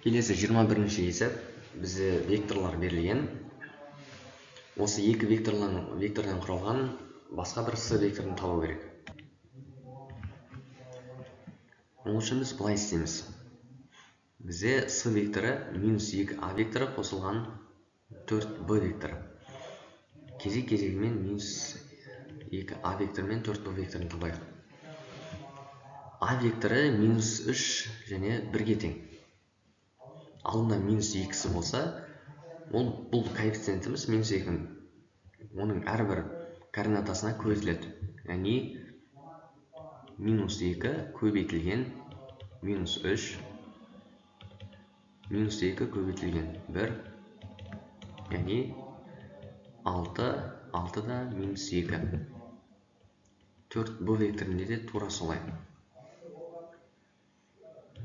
Келесі 21-ші есеп бізде векторлар берілген. Осы екі вектордан құралған басқа бір с векторын табу керек. Ол үшін біз былай істейміз. Бізде с векторы -2а векторы қосылған 4b векторы. Кезек-кезегімен -2а векторы мен 4b векторын табайық. А векторы -3 және 1-ге тең. Алдында -2-сі болса, бұл коэффициентіміз -2-ның оның әрбір координатасына көбейтіледі. Яғни -2 көбейтілген -3, -2 көбейтілген 1, яғни 6 да -2. 4b векторінде де тура солай.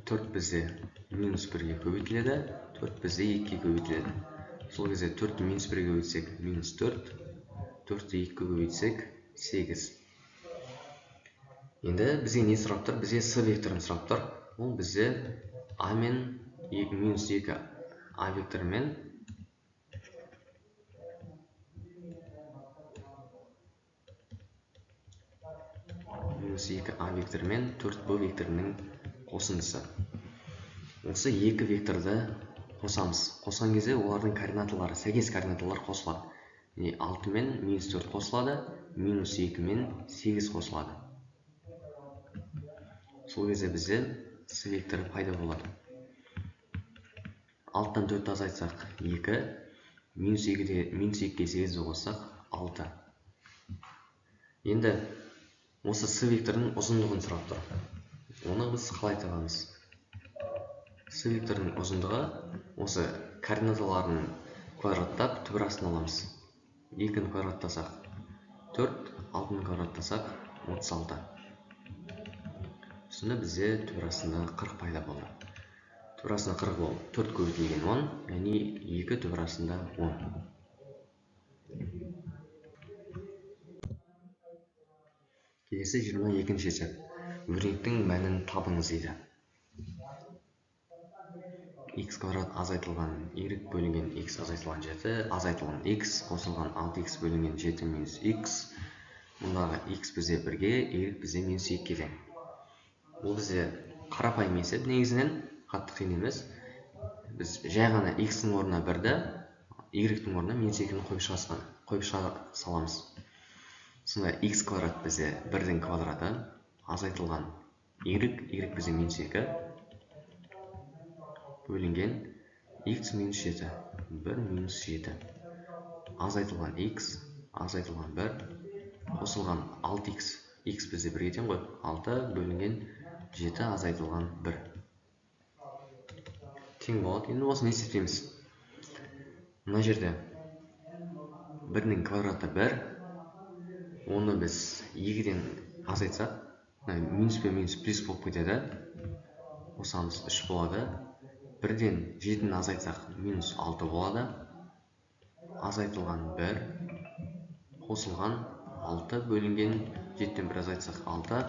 4 бізде -1-ге көбейтіледі, 4 бізде 2-ге көбейтіледі. Сол кезде 4-ті -1-ге көбейтсек -4, 4-ті 2-ге көбейтсек 8. Енді бізге не сұрап тұр? Бізге с векторын сұрап тұр. Ол бізде а мен -2а векторы мен -2а векторы мен 4b векторының қосындысы. Осы екі векторды қосамыз. Қосқан кезде олардың координаталары, сәйкес координаталар қосылады. 6 мен -4 қосылады, -2 мен 8 қосылады. Сол кезде бізде с векторы пайда болады. 6-тан 4 азайтсақ 2, -2-ге 8-ді қоссақ 6. Енді осы с векторының ұзындығын сұрап тұр. Оны біз қалай табамыз? С векторының ұзындығы осы координаталарын квадраттап түбір астын аламыз. 2-ні квадраттасақ 4, 6-ны квадраттасақ 36. Сонда бізде түбір астында 40 пайда болды. Түбір астында 40 болды. 4 көбейтілген 10, яғни 2 түбір астында 10. Келесі 22-ші есеп. Өрнектің мәнін табыңыз дейді. X квадрат азайтылған y бөлінген x азайтылған 7 азайтылған x қосылған 6x бөлінген 7 минус x. Мұндағы x бізде 1-ге, y бізде -2-ге тең. Бұл бізде қарапайым есеп негізінен, қатты қиын емес. Біз жай ғана x-ның орнына 1-ді, y-ның орнына -2-ні қойып саламыз. Сонда x квадрат бізде 1-дің квадраты азайтылған y бізде -2 бөлінген x минус 7, 1 минус 7. Азайтылған x, азайтылған 1, қосылған 6x, x бізде 1-ге тең ғой, 6 бөлінген 7 азайтылған 1. Тең болады. Енді осыны есептейміз. Мына жерде 1-ның квадраты 1, оны біз 2-ден азайтсақ, минус пен минус плюс болып кетеді. Қосамыз 3 болады. 1-ден 7-ні азайтсақ минус 6 болады. Азайтылған 1, қосылған 6 бөлінген 7-ден 1 азайтсақ 6.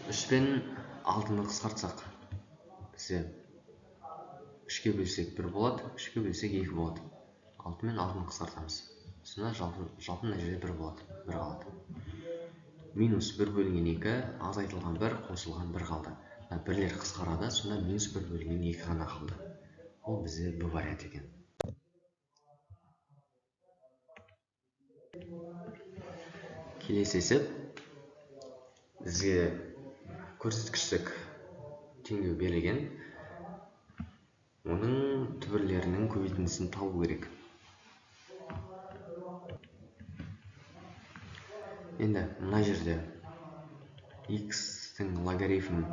3 пен 6-ны қысқартсақ бізде 3-ке бөлсек 1 болады, 3-ке бөлсек 2 болады. 6 мен 6-ны қысқартамыз. Сонда жалпы мына жерде 1 болады, 1 қалады. Минус 1 бөлінген 2, азайтылған 1, қосылған 1 қалды. Бірлер қысқарады, сонда минус 1 бөлінген 2 ғана қалды. Ол бізде б вариант екен. Келесі есеп. Бізге көрсеткіштік теңдеу берілген. Оның түбірлерінің көбейтіндісін табу керек. Енді мына жерде x-тің логарифм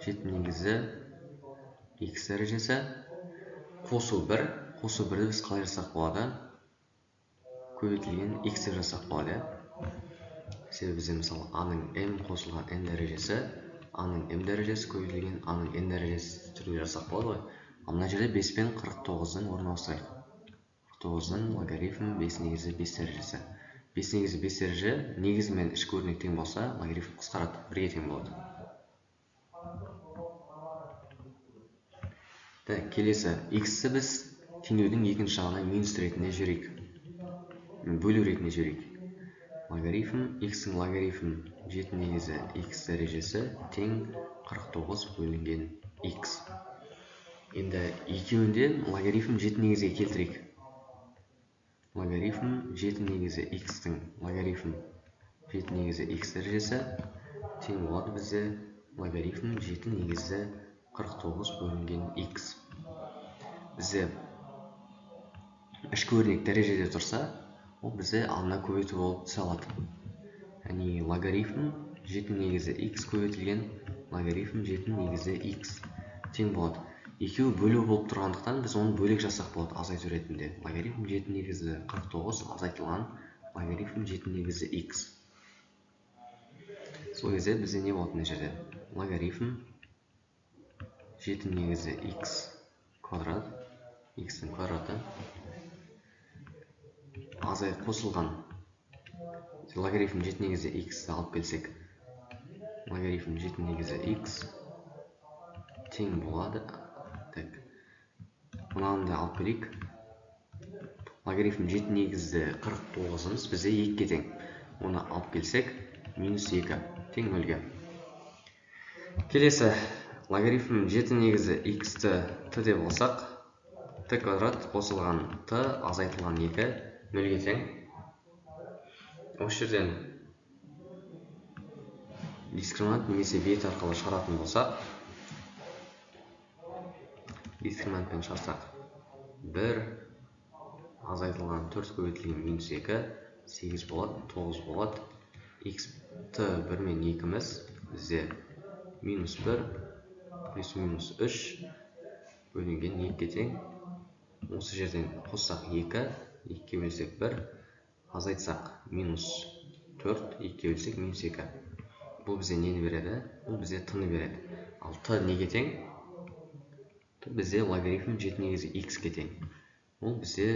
7 негізі x дәрежесі, қосу 1, қосу 1-ді біз қалай жасақ болады? Көбейтілген x деп жасақ болады. Себебі бізде мысалы a-ның m қосылған n дәрежесі, a-ның m дәрежесі көбейтілген a-ның n дәрежесі түрде жасақ болады ғой. Мына жерде 5 пен 49-ның орнына ауыстырайық. 49-ның логарифм 5 негізі 5 дәрежесі. 5 негізі 5 дәреже, негізі мен ішкі өрнек тең болса, логарифм қысқарады, 1-ге тең болады. Келесі x-ті біз теңдеудің екінші жағына минус ретінде жіберейік. Бөлу ретінде жіберейік. Логарифм x-ің логарифм 7 негізі x дәрежесі тең 49 бөлінген x. Енді екеуінде логарифм 7 негізге келтірейік. Логарифм 7 негізі x-тің логарифм 7 негізі x дәрежесі тең болады бізде логарифм 7 негізі 49 бөлінген x. Бізде ішкі өрнек дәрежеде тұрса, ол бізде алдына көбейту болып түсе алады. Яғни логарифм 7 негізі x көбейтілген логарифм 7 негізі x тең болады. Екеуі бөлу болып тұрғандықтан біз оны бөлек жасақ болады азайту ретінде. Логарифм 7 негізі 49 азайтылған логарифм 7 негізі x. Сол кезде бізде не болады мына жерде? Логарифм 7 негізі x квадрат, x-тің квадраты қосылған логарифм 7 негізі x-ті алып келсек, логарифм 7 негізі x тең болады. Мынаны да алып келейік. Логарифм 7 негізі 49-ымыз бізде 2-ге тең. Оны алып келсек, минус 2 тең 0-ге. Келесі логарифм 7 негізі x-ті t деп алсақ, t квадрат қосылған t азайтылған 2 0-ге тең. Осы жерден дискриминант немесе бет арқылы шығаратын болсақ, дискриминантпен шығарсақ 1 азайтылған 4 көбейтілген минус 2 8 болады, 9 болады. X t 1 мен 2-міз бізде минус 1 плюс минус 3 бөлінген 2-ге тең. Осы жерден қоссақ 2, 2-ге бөлсек 1, азайтсақ минус 4, 2-ге бөлсек минус 2. Бұл бізде нені береді? Бұл бізде t-ны береді. Ал t неге тең? Бізде логарифм 7 негізі x-ге тең. Ол бізде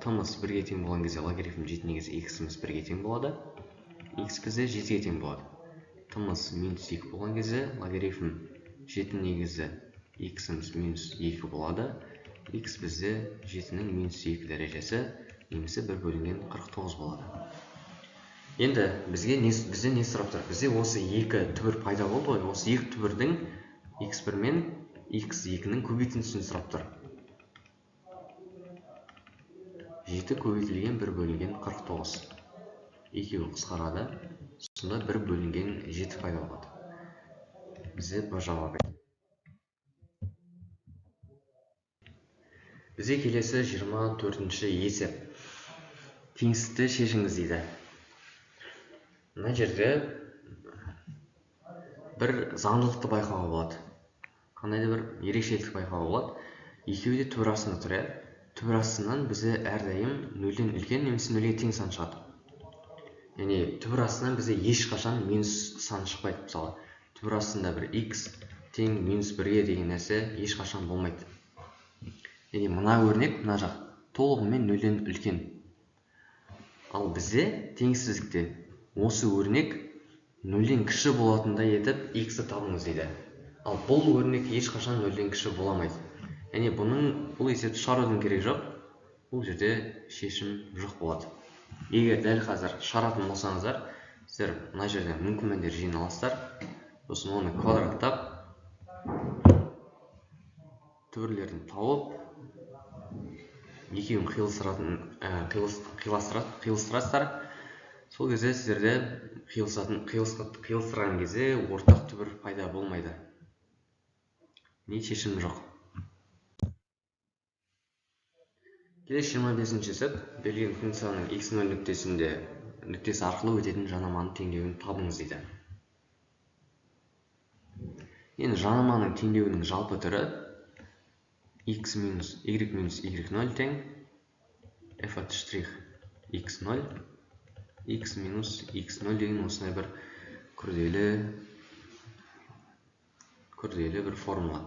t-мыз 1-ге тең болған кезде логарифм 7 негізі x-міз 1-ге тең болады. X бізде 7-ге тең болады. T-мыз минус 2 болған кезде логарифм 7 негізі x-міз минус 2 болады. X бізде 7-нің минус 2 дәрежесі немесе 1 бөлінген 49 болады. Енді бізде не сұрап тұр? Бізде осы 2 түбір пайда болды ғой. Осы 2 түбірдің x1 мен x2-нің көбейтіндісін сұрап тұр. 7 көбейтілген 1 бөлінген 49. Екеуі қысқарады. Сонда 1 бөлінген 7 пайда болады. Бізде бұл жауап. Бізде келесі 24-ші есеп. Теңсіздікті шешіңіз дейді. Мына жерде бір заңдылықты байқауға болады. Қандай да бір ерекшелікті байқауға болады. Екеуі де түбір астында тұр. Түбір астынан бізде әрдайым 0-ден үлкен немесе 0-ге тең сан шығады. Яғни түбір астынан бізде ешқашан минус сан шықпайды. Мысалы, түбір астында бір x тең минус 1-ге деген нәрсе ешқашан болмайды. Яғни мына өрнек, мына жақ толығымен 0-ден үлкен. Ал бізде теңсіздікте осы өрнек 0-ден кіші болатындай етіп x-ті табыңыз дейді. Ал бұл өрнек ешқашан 0-ден кіші боламайды. Яғни бұл есепті шығарудың керек жоқ. Бұл жерде шешім жоқ болады. Егер дәл қазір шығаратын болсаңыздар, сіздер мына жерден мүмкін мәндер жиын аласыздар. Сосын оны квадраттап, түбірлерін тауып, екеуін қиылыстырасыздар. Сол кезде сіздерде қиылыстырған кезде ортақ түбір пайда болмайды. Не шешім жоқ. Келесі 25-ші есеп. Берілген функцияның x0 нүктесі арқылы өтетін жанаманың теңдеуін табыңыз дейді. Енді жанаманың теңдеуінің жалпы түрі x минус y0 тең f от штрих x0, x минус x0 деген осындай бір күрделі бір формула.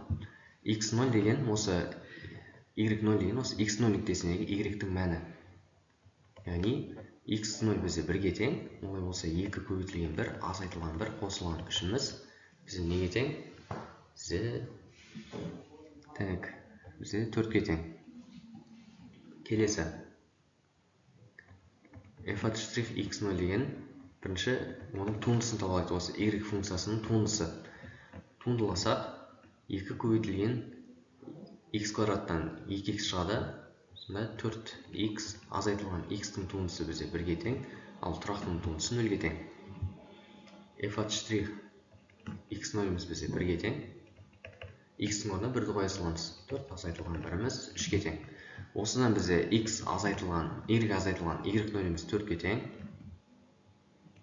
x0 деген осы y0 деген осы x0 нүктесіндегі y-тің мәні. Яғни x0 бізде 1-ге тең, олай болса 2 көбейтілген 1, азайтылған 1, қосылған 3-міз бізде неге тең? Бізде бізде 4-ке тең. Келесі f от штрих x0 деген бірінші оның туындысын табалайды. Осы y функциясының туындысы. Туындыласақ, 2 көбейтілген x квадраттан 2x шығады. Сонда 4x азайтылған x-тің туындысы бізде 1-ге тең, ал тұрақтының туындысы 0-ге тең. f от штрих x0 бізде 1-ге тең. X-тің орнына 1-ді қоя саламыз. 4 азайтылған біріміз 3-ге тең. Осыдан бізде x азайтылған, y азайтылған y0 4-ге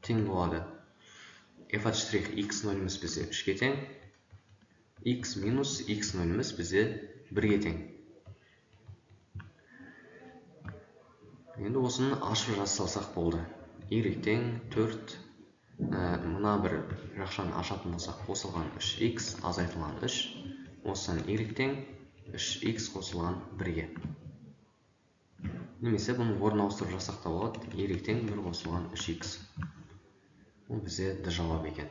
тең болады. f от штрих x0 бізде 3-ге тең. x минус x0 бізде 1-ге тең. Енді осыны ашып жазсалсақ болды. Y тең 4, мына бір жақшаны ашатын болсақ, қосылған 3x азайтылған 3. Осыдан y тең 3x қосылған 1-ге. Немесе бұны орнына ауыстырып жасақ та болады. Y тең 1 қосылған 3x. Бұл бізде д жауап екен.